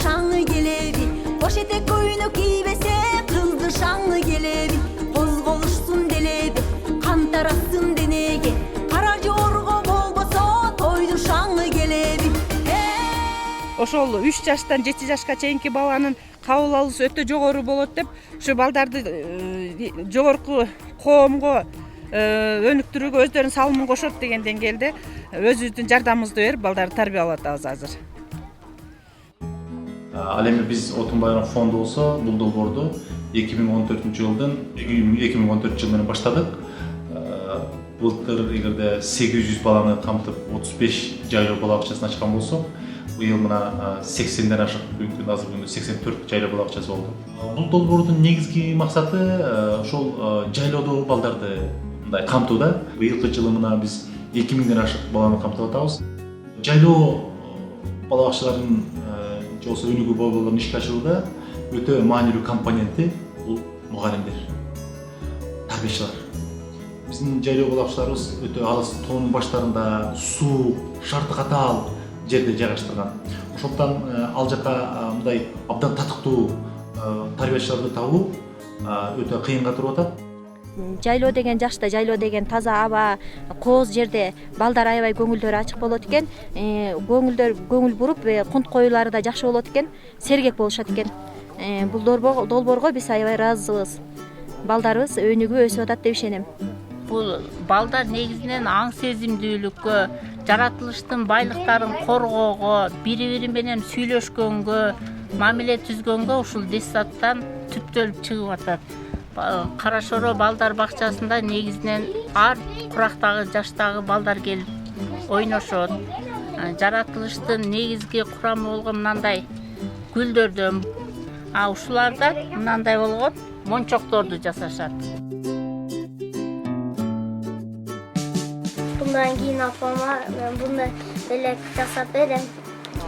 şаңы келеби, кош этек көйнөк кийбесе кызды шаңы келеби, козголушсун делеби, кан тарасын денеге, кара жорго болбосо тойдун шаңы келеби. Ошол 3 жаштан 7 жашка чейинки баланын кабыл алуусу өтө жогору болот деп ушу балдарды жогорку коомго өнүктүрүүгө өздөрүнүн салымын кошот деген деңгээлде өзүбүздүн жардамыбызды берип балдарды тарбиялап атабыз азыр. Ал эми биз Отун Байрам фонду болсо бул долбоорду 2014 жылдан баштадык. Былтыр эгерде 800 баланы камтып 35 жайлоо бала бакчасын ачкан болсок, быйыл мына 80ден ашык, бүгүнкү азыр күндө 84 жайлоо бала бакчасы болду. Бул долбоордун негизги максаты ошол жайлоодогу балдарды мындай камтууда. Быйылкы жылы мына биз 2000ден ашык баланы камтып атабыз. Жайлоо бала бакчаларынын же болбосо өнүгүү борборлорун ишке ашырууда өтө маанилүү компоненти бул мугалимдер, тарбиячылар. Биздин жайлоо бала бакчаларыбыз өтө алыс тоонун баштарында, суу, шарты катаал жерде жайгаштырган. Ошондуктан ал жака мындай абдан татыктуу тарбиячыларды табуу өтө кыйынга туруп атат. Жайлоо деген жашта, жайлоо деген таза аба, кооз жерде балдар аябай көңүлдөрү ачык болот экен. Көңүл буруп, кунт коюулары да жакшы болот экен, сергек болушат экен. Бул долбоорго биз аябай ыраазыбыз. Балдарыбыз өнүгүп өсүп атат деп ишенем. Бул балдар негизинен аң сезимдүүлүккө, жаратылыштын байлыктарын коргоого, бири-бири менен сүйлөшкөнгө, мамиле түзгөнгө ушул детсадтан түптөлүп чыгып атат. Карашоро балдар бакчасында негизинен ар курактагы жаштагы балдар келип ойношот. Жаратылыштын негизги курамы болгон мындай гүлдөрдөн, ушуларда мындай болгон мончокторду жасашат. Bundan keyin apama ben bunu böyle жасап берем.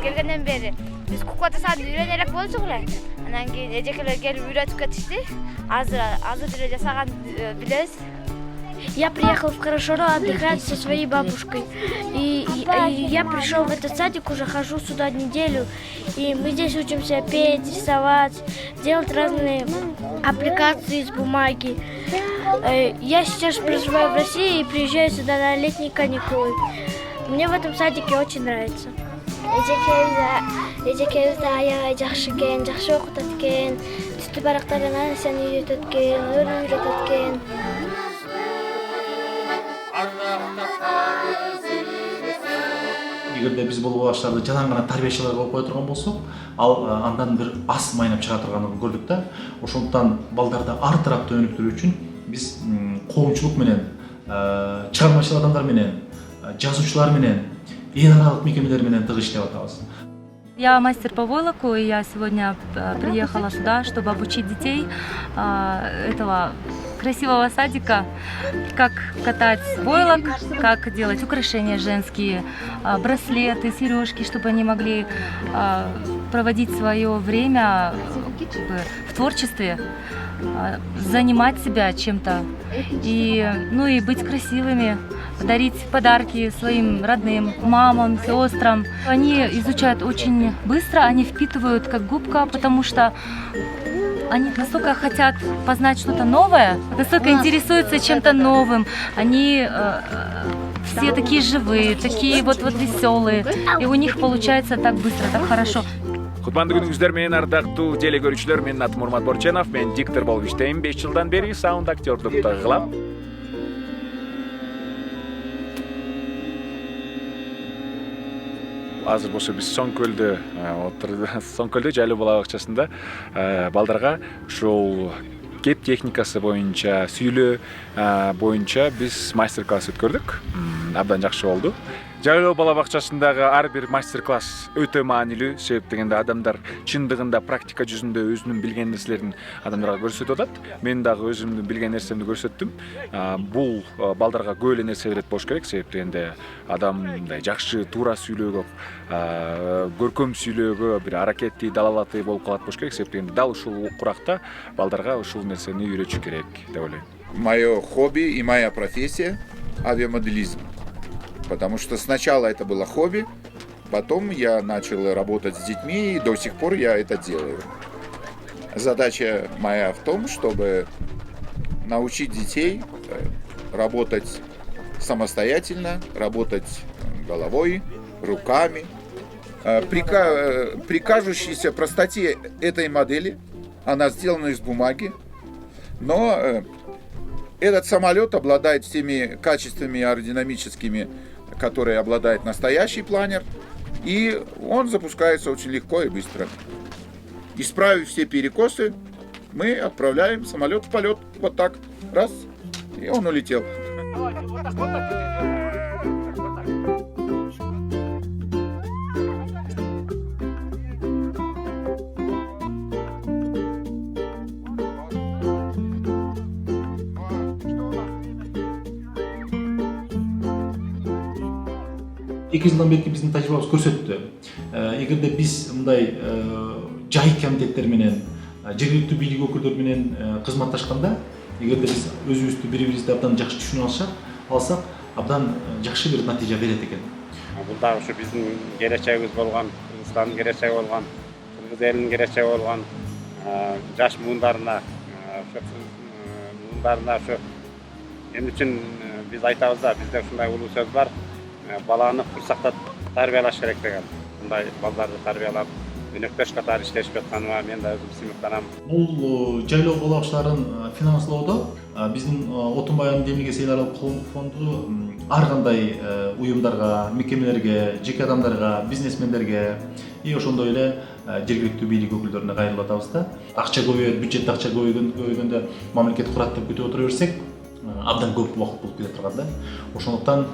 Келгенден бери биз кукла жасаарды үйрөнө элек болчук эле. Анан кийин эжекелер келип үйрөтүп кетишти. Азыр деле жасаган билебиз. Я приехал в Хорошоро отдыхать со своей бабушкой. И я пришел в этот садик, уже хожу сюда неделю. И мы здесь учимся петь, рисовать, делать разные аппликации из бумаги. Я сейчас проживаю в России и приезжаю сюда на летние каникулы. Мне в этом садике очень нравится. Эжекебиз да аябай жакшы экен, жакшы окутат экен, түстүү барактардан нерсени үйрөтөт экен, өрү үйрөтөт экен. Эгерде биз бул баштарды жалаң гана тарбиячылар кылып кое турган болсок, ал андан бир ас майнап чыга турганын көрдүк да. Ошондуктан балдарды ар тараптуу өнүктүрүү үчүн биз коомчулук менен, чыгармачыл адамдар менен, жазуучулар менен, эл аралык мекемелер менен тыгыз иштеп атабыз. Я мастер по войлоку, и я сегодня приехала сюда, чтобы обучить детей этого красивого садика, как катать войлок, как делать украшения женские, браслеты, сережки, чтобы они могли проводить свое время в творчестве, занимать себя чем-то и быть красивыми, дарить подарки своим родным, мамам, сестрам. Они изучают очень быстро, они впитывают как губка, потому что они настолько хотят познать что-то новое, настолько интересуются чем-то новым. Они все такие живые, такие вот веселые, и у них получается так быстро, так хорошо. Кутмандуу күнүңүздөр менен ардактуу теле көрүүчүлөр, менин атым Урмат Борченов, мен диктор болуп иштейм. 5 жылдан бери саунд актерлукту кылам. Азыр болсо биз Соңкөлдө жайлоо бала бакчасында балдарга ушул кеп техникасы боюнча, сүйлөө боюнча биз мастер-класс өткөрдүк. Абдан жакшы болду. Жайлоо бала бакчасындагы ар бир мастер-класс өтө маанилүү, себеп дегенде адамдар чындыгында практика жүзүндө өзүнүн билген нерселерин адамдарга көрсөтүп атат. Мен дагы өзүмдүн билген нерсемди көрсөттүм. Бул балдарга көп эле нерсе берет болуш керек, себеп дегенде адам мындай жакшы туура сүйлөөгө, көркөм сүйлөөгө, бир аракеттүү, далалатый болуп калат болуш керек, себеп дегенде дал ушул куракта балдарга ушул нерсени үйрөтүш керек деп ойлойм. Мое хобби и моя профессия — авиамоделизм. Потому что сначала это было хобби, Потом я начал работать с детьми, и до сих пор я это делаю. Задача моя в том, чтобы научить детей работать самостоятельно, работать головой, руками. При кажущейся простоте этой модели, она сделана из бумаги, но этот самолет обладает всеми качествами аэродинамическими, которые обладает настоящий планер, и он запускается очень легко и быстро. Исправив все перекосы, мы отправляем самолет в полет. Вот так. Раз. И он улетел. Эки жылдан бери биздин тажрыйбабыз көрсөттү. Эгерде биз мындай жай комитеттер менен, жергиликтүү бийлик өкүлдөрү менен кызматташканда, эгерде биз өзүбүздү бири-бирибизди абдан жакшы түшүнүп алсак, абдан жакшы бир натыйжа берет экен. Бул дагы ушу биздин келечегибиз болгон, Кыргызстандын келечеги болгон, Кыргыз элинин келечеги болгон жаш муундарына, ушу эмне үчүн биз айтабыз да, бизде ушундай улуу сөз бар. Баланы курсакта тарбиялаш керек деген. Мындай балдарды тарбиялап, өнөктөш катары иштешип жатканыма мен да өзүм сыймыктанам. Бул жайлоо балабачыларын финанслоодо биздин Отунбай Ан Демирге эл аралык коомдук фонду ар кандай уюмдарга, мекемелерге, жеке адамдарга, бизнесмендерге и ошондой эле жергиликтүү бийлик өкүлдөрүнө кайрылып атабыз да. Акча көбөйөт, бюджетте акча көбөйгөндө мамлекет курат деп күтүп отура берсек, абдан көп убакыт болуп кете турган да. Ошондуктан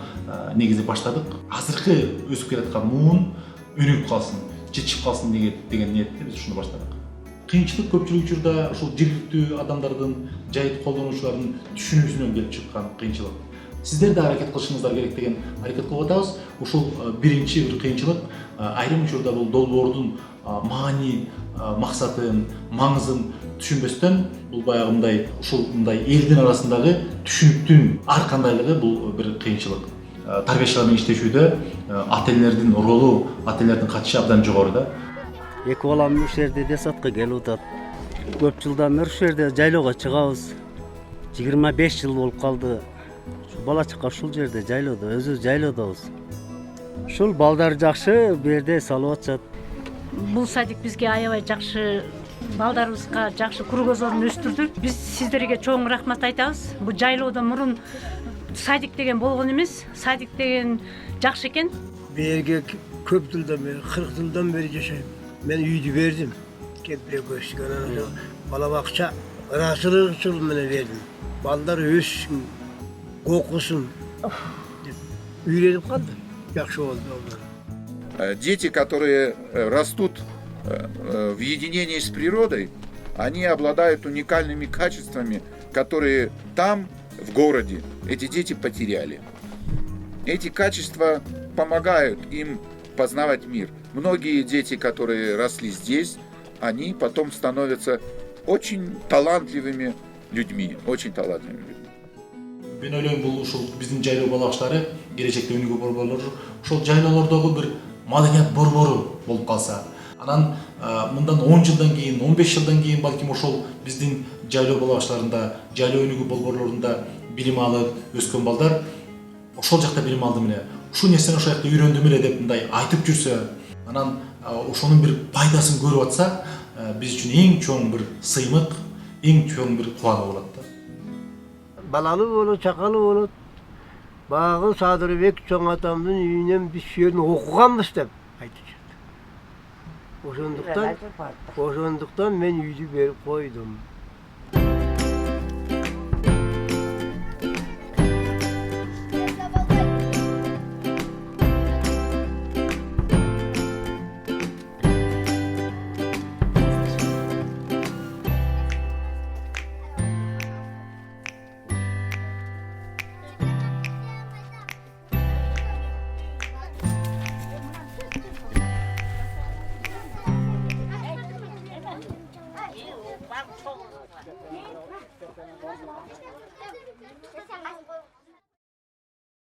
негизи баштадык. Азыркы өсүп келаткан муун өнүгүп калсын, жетишип калсын деген ниетте биз ушуну баштадык. Кыйынчылык көпчүлүк учурда ушул жергиликтүү адамдардын, жайыт колдонуучулардын түшүнүүсүнөн келип чыккан кыйынчылык. Сиздер да аракет кылышыңыздар керек деген аракет кылып атабыз. Ушул биринчи бир кыйынчылык. Айрым учурда бул долбоордун маани, максатын, маңызын түшүнбөстөн, бул баягындай ушул мындай элдин арасындагы түшүнүктүн ар кандайлыгы бул бир кыйынчылык. Тарбиячылар менен иштешүүдө ата-энелердин ролу, ата-энелердин катышы абдан жогору да. Эки балам ушул жерде десатка келип атат. Көп жылдан бери ушул жерде жайлоого чыгабыз. 25 жыл болуп калды. Бала чака ушул жерде жайлоодо, өзүбүз жайлоодобуз. Ушул балдар жакшы бу жерде салып атышат. Бул садик бизге аябай жакшы, балдарыбызга жакшы көргөз орун өстүрдү. Биз сиздерге чоң рахмат айтабыз. Бу жайлоодо мурун садик деген болгон эмес, садик деген жакшы экен. Бу жерге көп жылдан бери, 40 жылдан бери жашайм. Мен үйдү бердим. Кемпир көчкөн бала бакча ырашылык үчүн менен бердим. Балдар өссүн, окусун деп үйрөнүп калды. Жакшы болду. Дети, которые растут в единении с природой, они обладают уникальными качествами, которые там, в городе, эти дети потеряли. Эти качества помогают им познавать мир. Многие дети, которые росли здесь, они потом становятся очень талантливыми людьми, очень талантливыми людьми. Мен ойлойм, бул ушул биздин жайлоо балабачылары келечекте өнүгүү борборлору ушул жайлоолордогу бир маданият борбору болуп калса, анан мындан 10 жылдан кийин, 15 жылдан кийин балким ошол биздин жайлоо балабачыларында, жайлоо өнүгүү борборлорунда билим алып өскөн балдар ошол жакта билим алдым эле, ушул нерсени ошол жакта үйрөндүм эле деп мындай айтып жүрсө, анан ошонун бир пайдасын көрүп атса, биз үчүн эң чоң бир сыймык, эң чоң бир кубануу болот да. Балалы болот, чакалы болот. Багы Садырбек чоң атамдын үйүнөн биз жерин окуганбыз деп айтып жүрдү. Ошондуктан мен үйдү берип койдум.